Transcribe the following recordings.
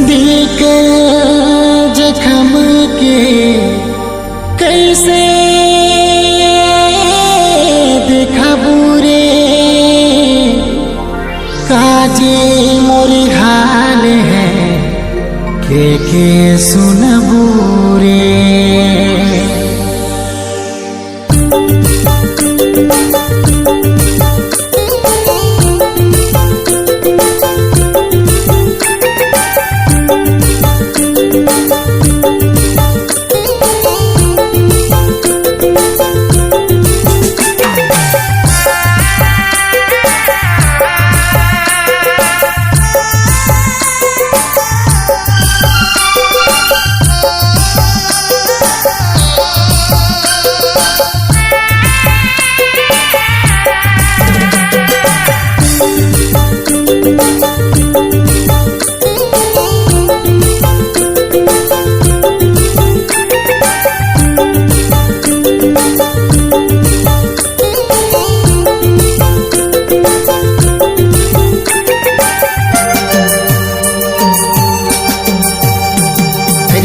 दिल के जख्म के कैसे दिखाबू रे, काजे मोर हाल है के सुनबू रे।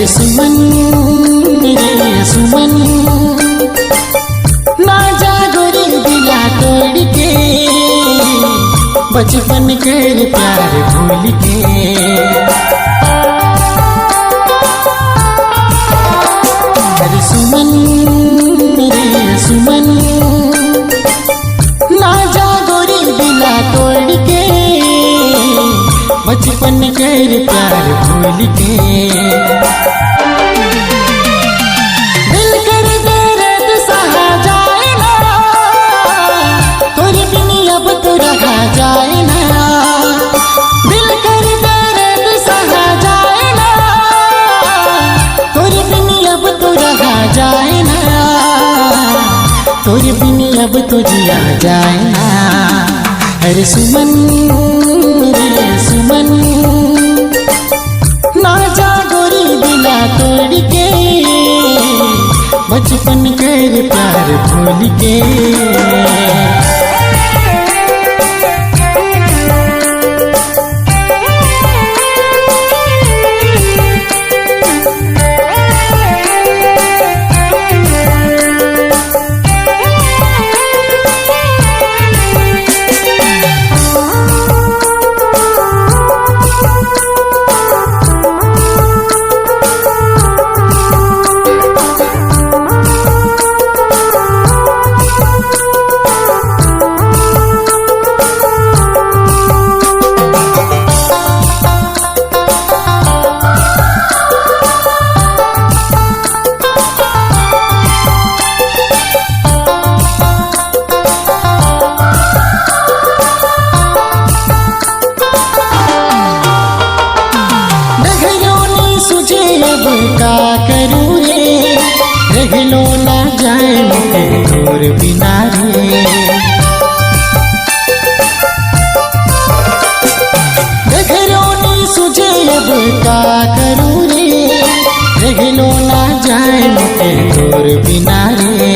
सुमन रे सुमन, ना जागोरी दिला तोड़ के, बचपन कर प्यार भूल के। अरे सुमन रे सुमन, ना जागोरी दिला तोड़ के, बचपन कर प्यार भूल के। दिल कर दर्द सहा जाए ना, तोरे बिन अब तो रहा जाए ना। दिल कर दर्द सहा जाए ना, तोरे बिन अब तो रहा जाए ना। तोरे बिन अब तो जिया जाए ना। अरे सुमन रे सुमन, ना जागोरी दिला तोड़ के, बचपन कर प्यार भूल के। का करूँ रे, रह लो ना जाए तोर बिना रे। घरों नहीं सुझे अब का करूँ रे, रह लो ना जाए तोर बिना रे।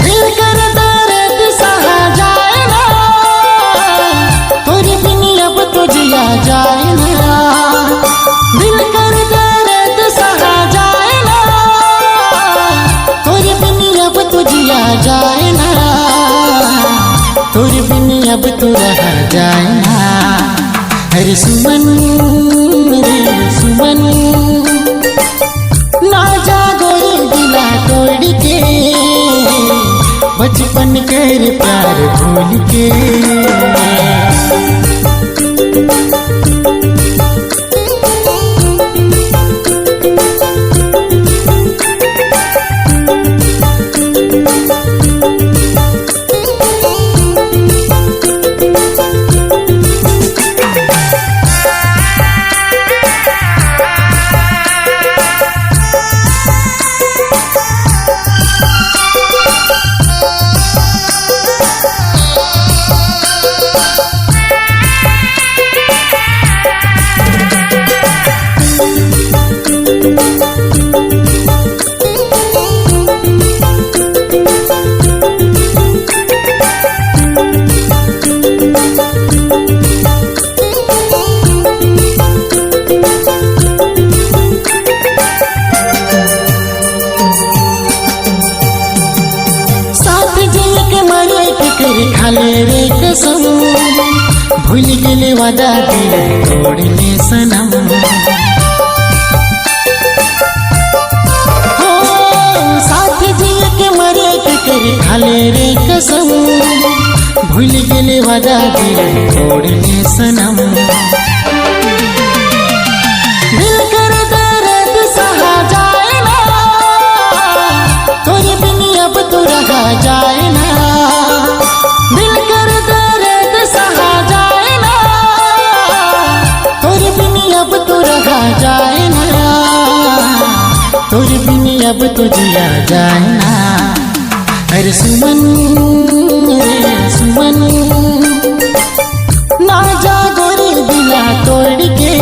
दिल कर दर्द सहा जाए ना, तोर बिन अब तो जिया जाए ना। दिल कर दर्द सहा जाए ना, तोरे बिन अब तो जिया जाए ना। तोरे बिन अब तो रहा जाए ना। अरे सुमन रे सुमन, ना जागोरी दिला तोड़ के, बचपन कर प्यार भूल के। गेले वादा दिल तोड़ले सनम। हो साथ जिए के मरे के कर खाले रे कसम, भूल गेले वादा दिल तोड़ले सनम। दिल कर दर्द सहा जाए ना, तोरे बिन अब तो रहा जाए ना। दिल कर दर्द सहा जाए ना, तोरे बिन अब तो रहा जाए ना। तोरे बिन अब तो जिया जाए ना। अरे सुमन रे सुमन, ना जा गोरी दिला तोड़ के,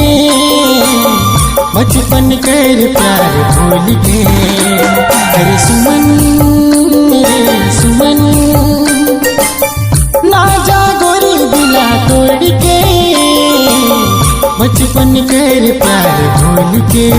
बचपन कर प्यार भूल के। अरे सुमन रे सुमन, ना जा गोरी दिला तोड़ के, बचपन कर प्यार भूल के।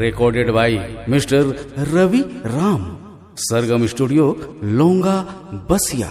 recorded by Mr. Ravi Ram, Sargam Studio, Longa, Basia।